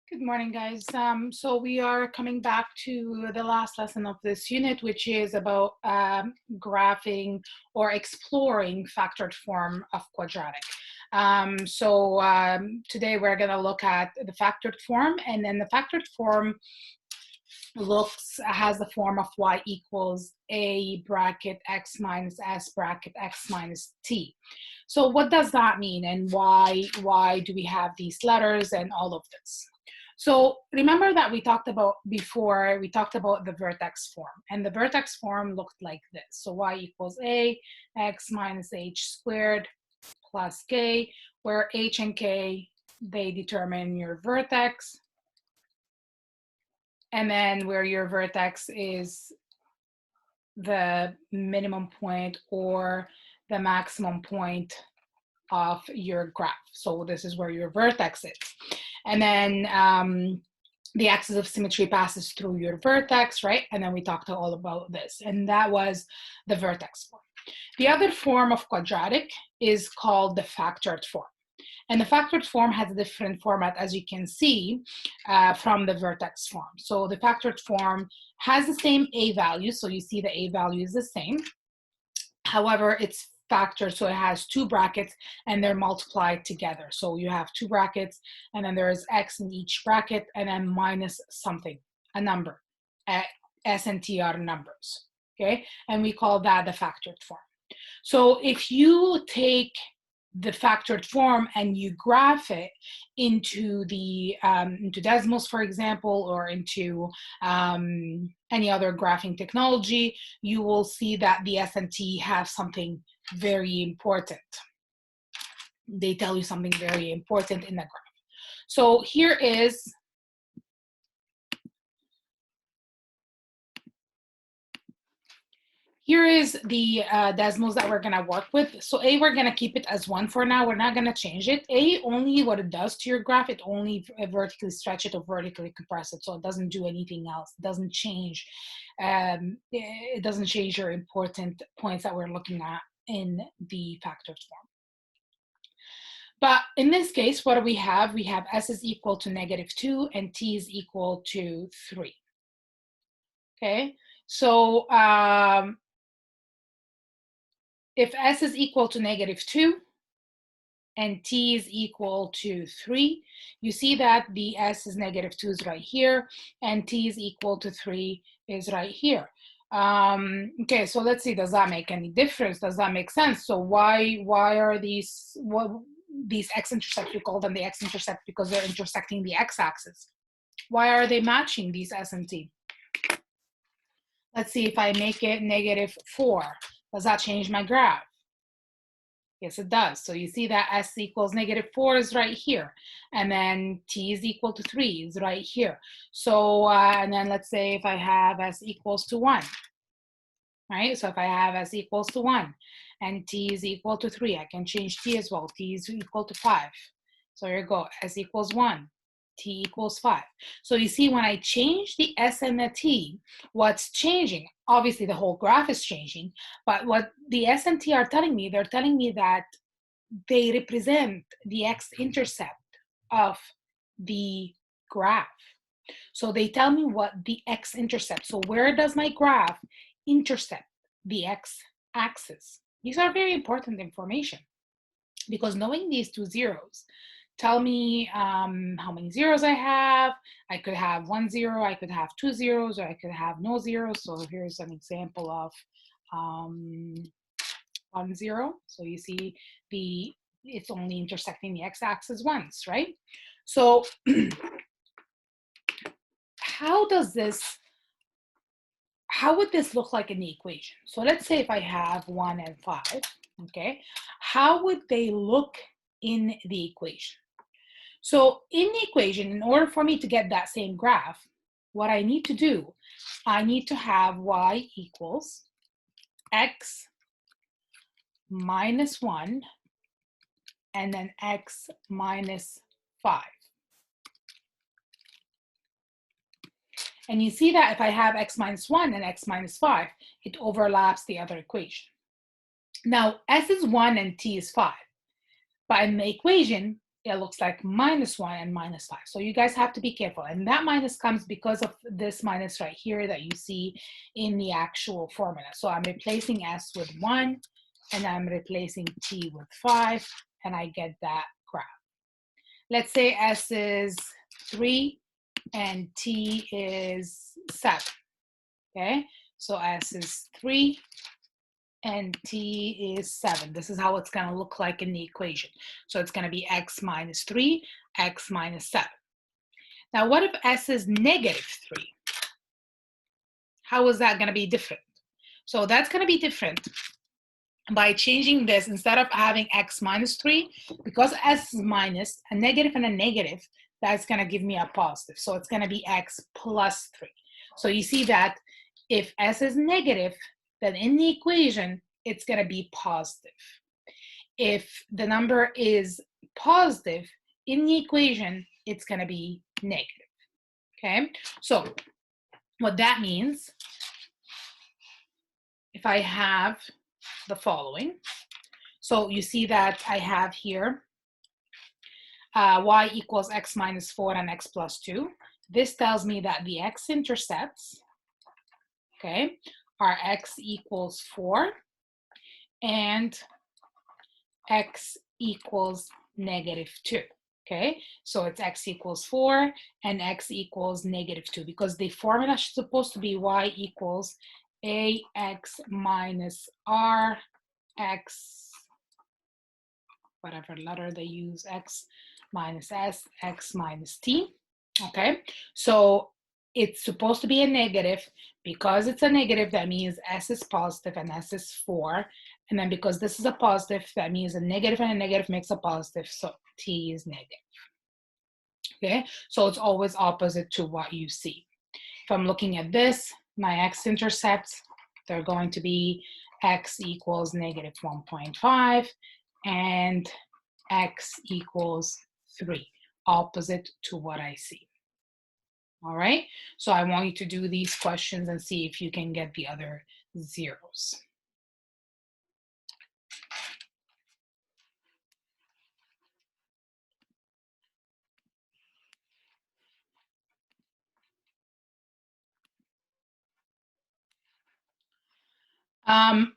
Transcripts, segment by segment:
Good morning, guys. So we are coming back to the last lesson of this unit, which is about graphing or exploring factored form of quadratic. Today we're going to look at the factored form, and then the factored form has the form of y equals a bracket x minus s bracket x minus t. So what does that mean, and why do we have these letters and all of this? So remember that we talked about before, we talked about the vertex form, and the vertex form looked like this. So y equals a x minus h squared plus k, where h and k, they determine your vertex, and then where your vertex is the minimum point or the maximum point of your graph. So this is where your vertex is. And then the axis of symmetry passes through your vertex, right? And then we talked all about this, and that was the vertex form. The other form of quadratic is called the factored form. And the factored form has a different format, as you can see, from the vertex form. So the factored form has the same a value. So you see the a value is the same. However, it's factored, so it has two brackets and they're multiplied together. So you have two brackets and then there's x in each bracket and then minus something, a number. S and T are numbers, okay? And we call that the factored form. So if you take the factored form and you graph it into the into Desmos, for example, or into any other graphing technology, you will see that the S and T have something very important. They tell you something very important in the graph. So here is the Desmos that we're gonna work with. So A, we're gonna keep it as 1 for now. We're not gonna change it. A, only what it does to your graph, it only vertically stretch it or vertically compress it. So it doesn't do anything else. It doesn't change. It doesn't change your important points that we're looking at in the factored form. But in this case, what do we have? We have S is equal to -2 and T is equal to 3. Okay, so if S is equal to -2 and T is equal to 3, you see that the S is -2 is right here, and T is equal to 3 is right here. Okay, so let's see, does that make any difference? Does that make sense? So why are these x-intercepts, we call them the x-intercept because they're intersecting the x-axis. Why are they matching, these S and T? Let's see, if I make it -4, does that change my graph? Yes, it does. So you see that S equals -4 is right here. And then T is equal to 3 is right here. So, and then let's say if I have S equals to 1, right? So if I have S equals to 1 and T is equal to 3, I can change T as well. T is equal to 5. So here you go, S equals 1. T equals 5. So you see, when I change the S and the T, what's changing? Obviously, the whole graph is changing, but what the S and T are telling me, they're telling me that they represent the x-intercept of the graph. So they tell me what the x-intercept. So where does my graph intercept the x-axis? These are very important information because knowing these two zeros tell me how many zeros I have. I could have 1 0, I could have 2 zeros, or I could have no zeros. So here's an example of 1 0. So you see it's only intersecting the x-axis once, right? So how would this look like in the equation? So let's say if I have 1 and 5, okay, how would they look in the equation? So in the equation, in order for me to get that same graph, what I need to do, I need to have y equals x minus 1 and then x minus 5. And you see that if I have x minus 1 and x minus 5, it overlaps the other equation. Now, s is 1 and t is 5. But in the equation, it looks like -1 and -5. So you guys have to be careful. And that minus comes because of this minus right here that you see in the actual formula. So I'm replacing s with 1, and I'm replacing t with 5, and I get that graph. Let's say s is 3 and t is 7. Okay, so s is 3 and t is 7. This is how it's going to look like in the equation. So it's going to be x minus 3, x minus 7. Now, what if s is -3? How is that going to be different? So that's going to be different by changing this. Instead of having x minus 3, because s is minus, a negative and a negative, that's going to give me a positive. So it's going to be x plus 3. So you see that if s is negative, then in the equation, it's going to be positive. If the number is positive in the equation, it's going to be negative. Okay, so what that means, if I have the following, so you see that I have here y equals x minus 4 and x plus 2. This tells me that the x-intercepts, okay, are x equals 4 and x equals -2. Okay, so it's x equals 4 and x equals -2, because the formula is supposed to be y equals ax minus r x, whatever letter they use, x minus s, x minus t. Okay, so it's supposed to be a negative. Because it's a negative, that means s is positive and s is 4. And then because this is a positive, that means a negative and a negative makes a positive, so t is negative. Okay, so it's always opposite to what you see. If I'm looking at this, my x-intercepts, they're going to be x equals -1.5 and x equals 3, opposite to what I see. All right, so I want you to do these questions and see if you can get the other zeros.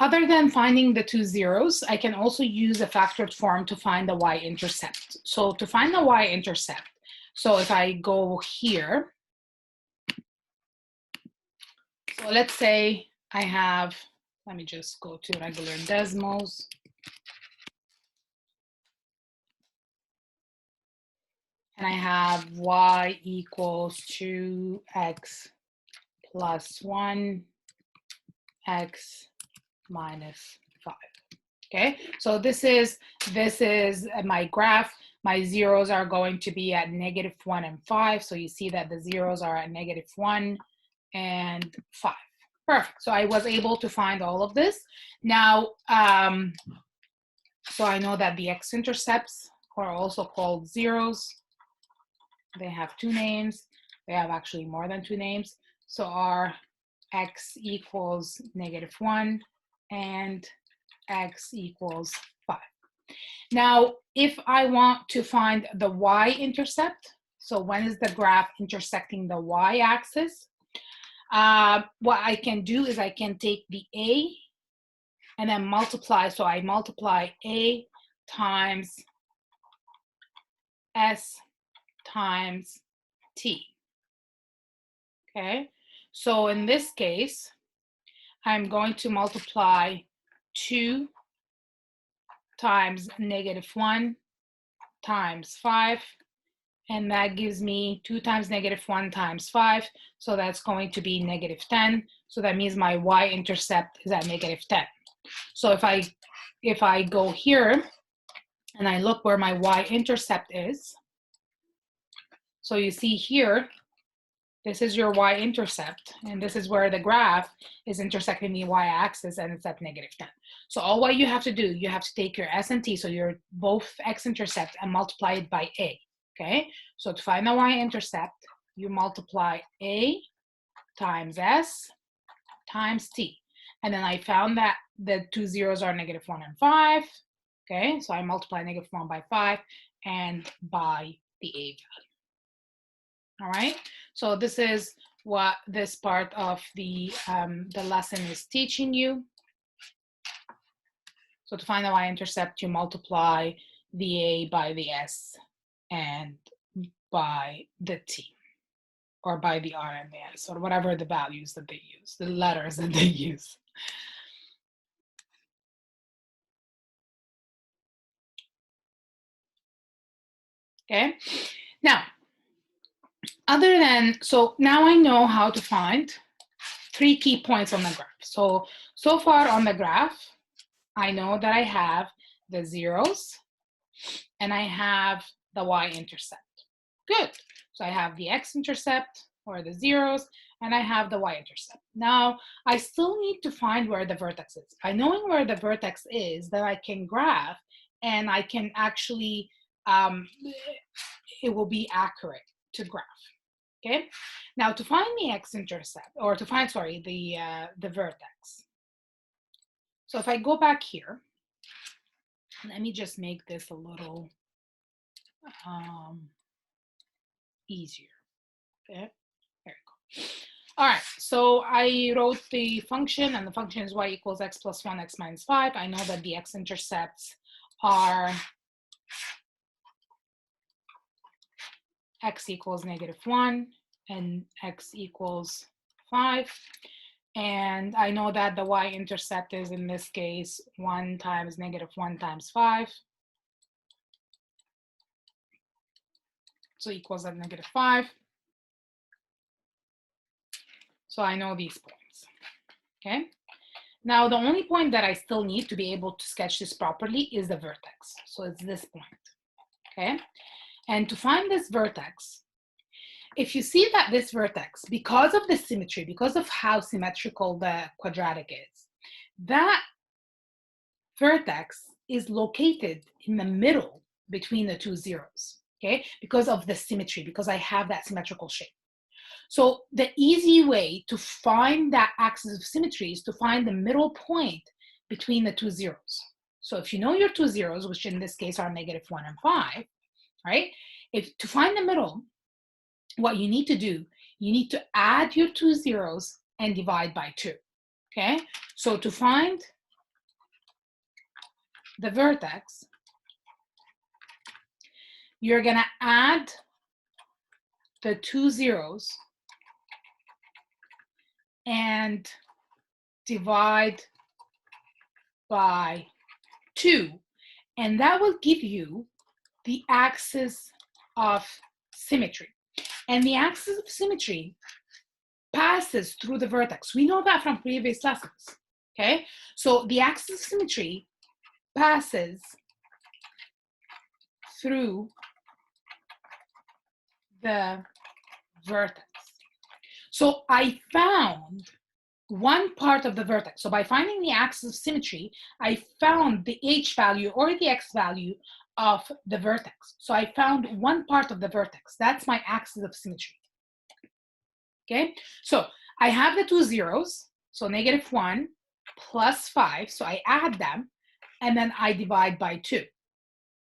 Other than finding the two zeros, I can also use a factored form to find the y-intercept. So to find the y-intercept, so if I go here, so let's say I have, let me just go to regular Desmos. And I have y equals 2x plus 1, x minus 5. Okay, so this is my graph. My zeros are going to be at -1 and 5. So you see that the zeros are at -1 and 5. Perfect. So I was able to find all of this. Now, so I know that the x-intercepts are also called zeros. They have two names. They have actually more than two names. So our x equals -1 and x equals 5. Now, if I want to find the y-intercept, so when is the graph intersecting the y-axis, what I can do is I can take the a and then multiply. So I multiply a times s times t. Okay, so in this case, I'm going to multiply 2 times -1 times 5, and that gives me 2 times -1 times 5, so that's going to be -10. So that means my y-intercept is at -10. So if I go here and I look where my y-intercept is, so you see here, this is your y-intercept, and this is where the graph is intersecting the y-axis, and it's at -10. So all what you have to do, you have to take your s and t, so your both x-intercepts, and multiply it by a, okay? So to find the y-intercept, you multiply a times s times t. And then I found that the two zeros are -1 and 5, okay? So I multiply -1 by 5, and by the A value. All right, so this is what this part of the lesson is teaching you. So to find the y-intercept, you multiply the A by the S and by the T, or by the R and the S, or whatever the values that they use, the letters that they use. Okay, now, other than, so now I know how to find 3 key points on the graph. So far on the graph, I know that I have the zeros and I have the y-intercept. Good. So I have the x-intercept, or the zeros, and I have the y-intercept. Now, I still need to find where the vertex is. By knowing where the vertex is, then I can graph, and I can actually, it will be accurate to graph. Okay? Now, to find the x-intercept, or to find, sorry, the vertex. So if I go back here, let me just make this a little easier. Okay, there you go. All right, so I wrote the function, and the function is y equals x plus 1, x minus 5. I know that the x-intercepts are x equals -1 and x equals 5. And I know that the y-intercept is, in this case, 1 times -1 times 5. So equals at -5. So I know these points, okay? Now, the only point that I still need to be able to sketch this properly is the vertex. So it's this point, okay? And to find this vertex, if you see that this vertex, because of the symmetry, because of how symmetrical the quadratic is, that vertex is located in the middle between the two zeros, okay? Because of the symmetry, because I have that symmetrical shape. So the easy way to find that axis of symmetry is to find the middle point between the two zeros. So if you know your two zeros, which in this case are -1 and 5, right? To find the middle, what you need to do, you need to add your two zeros and divide by 2, okay? So to find the vertex, you're gonna add the two zeros and divide by 2, and that will give you the axis of symmetry. And the axis of symmetry passes through the vertex. We know that from previous lessons, okay? So the axis of symmetry passes through the vertex. So I found one part of the vertex. So by finding the axis of symmetry, I found the h value or the x value of the vertex. So I found one part of the vertex. That's my axis of symmetry. Okay, so I have the two zeros, so -1 plus 5, so I add them, and then I divide by 2.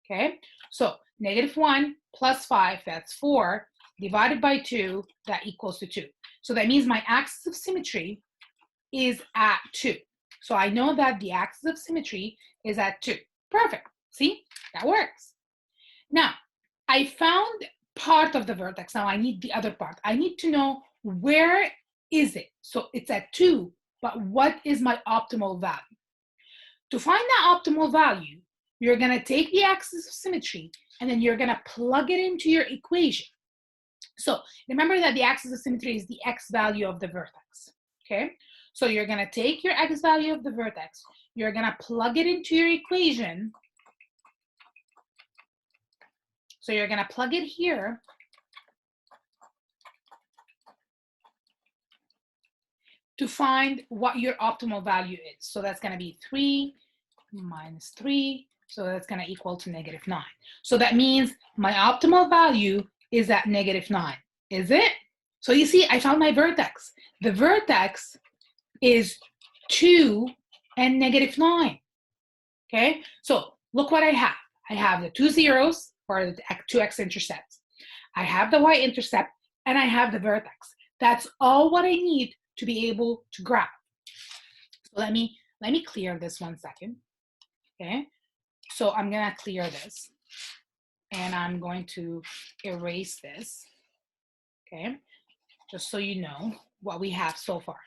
Okay, so -1 plus 5, that's 4, divided by 2, that equals to 2. So that means my axis of symmetry is at 2. So I know that the axis of symmetry is at 2. Perfect. See, that works. Now, I found part of the vertex. Now I need the other part. I need to know, where is it? So it's at 2, but what is my optimal value? To find that optimal value, you're going to take the axis of symmetry and then you're going to plug it into your equation. So remember that the axis of symmetry is the x value of the vertex, okay? So you're going to take your x value of the vertex, you're going to plug it into your equation. So you're going to plug it here. To find what your optimal value is. So that's going to be 3 minus 3. So that's going to equal to -9. So that means my optimal value is at -9. Is it? So you see, I found my vertex. The vertex is 2 and -9. Okay, so look what I have. I have the two zeros or the two x-intercepts. I have the y-intercept and I have the vertex. That's all what I need to be able to graph. So let me clear this 1 second. Okay, so I'm gonna clear this and I'm going to erase this. Okay, just so you know what we have so far.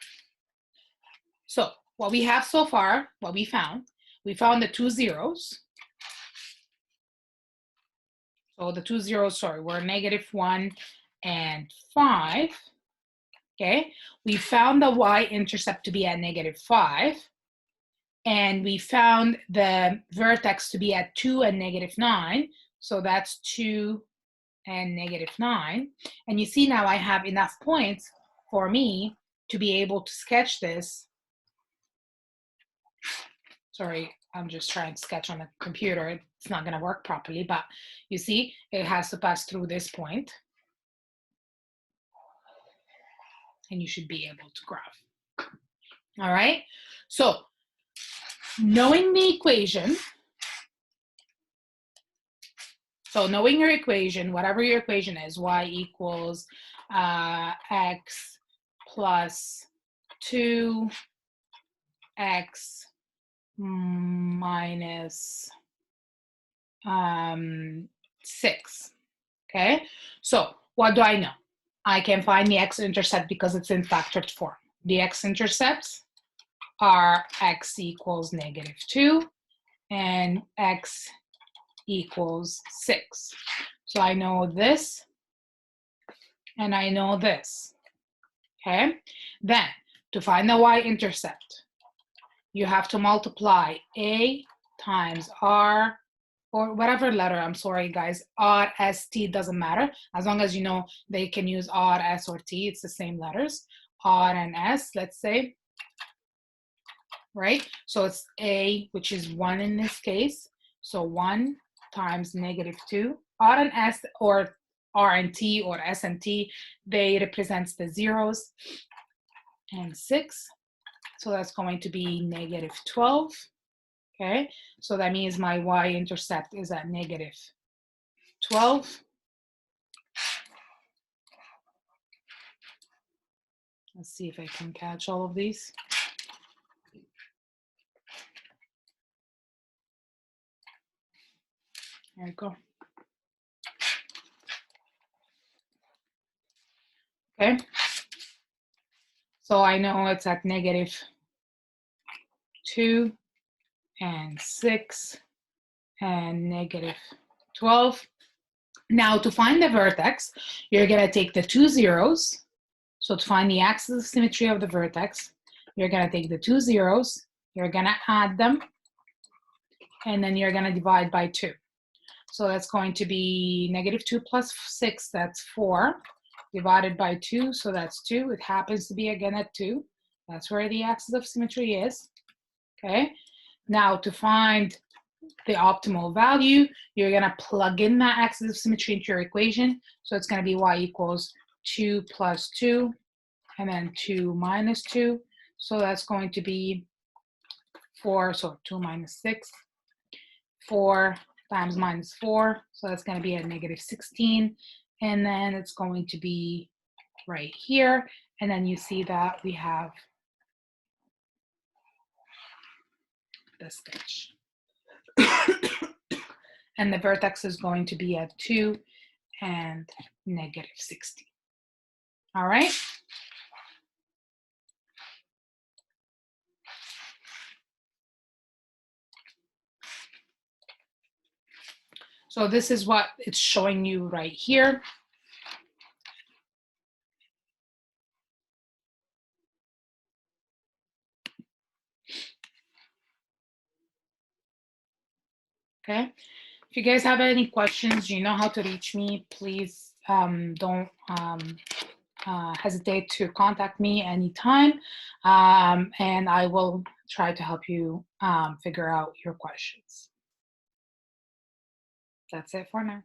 So what we have so far, what we found the two zeros. So the two zeros, sorry, were -1 and 5. Okay, we found the y-intercept to be at -5, and we found the vertex to be at 2 and -9. So that's 2 and -9. And you see now I have enough points for me to be able to sketch this. Sorry, I'm just trying to sketch on the computer. It's not going to work properly, but you see it has to pass through this point. And you should be able to graph. All right, so knowing the equation, so knowing your equation, whatever your equation is, y equals x plus 2x minus 6. Okay, so what do I know? I can find the x-intercept because it's in factored form. The x-intercepts are x equals -2 and x equals 6. So I know this and I know this. Okay, then to find the y-intercept, you have to multiply a times r, or whatever letter, I'm sorry guys, r, s, t, doesn't matter. As long as you know they can use r, s, or t, it's the same letters. R and s, let's say, right? So it's a, which is 1 in this case. So 1 times -2. R and s, or r and t, or s and t, they represents the zeros, and 6. So that's going to be -12. Okay, so that means my y-intercept is at -12. Let's see if I can catch all of these. There you go. Okay, so I know it's at -2 and 6 and -12. Now to find the vertex, you're going to take the two zeros. So to find the axis of symmetry of the vertex, you're going to take the two zeros, you're going to add them, and then you're going to divide by 2. So that's going to be -2 plus 6, that's 4, divided by 2, so that's 2. It happens to be again at 2. That's where the axis of symmetry is. Okay, now to find the optimal value, you're going to plug in that axis of symmetry into your equation. So it's going to be y equals 2 plus 2, and then 2 minus 2. So that's going to be 4, so 2 minus 6, 4 times -4, so that's going to be at -16, and then it's going to be right here, and then you see that we have the sketch. And the vertex is going to be at 2 and -16. All right? So this is what it's showing you right here. Okay, if you guys have any questions, you know how to reach me. Please don't hesitate to contact me anytime, and I will try to help you figure out your questions. That's it for now.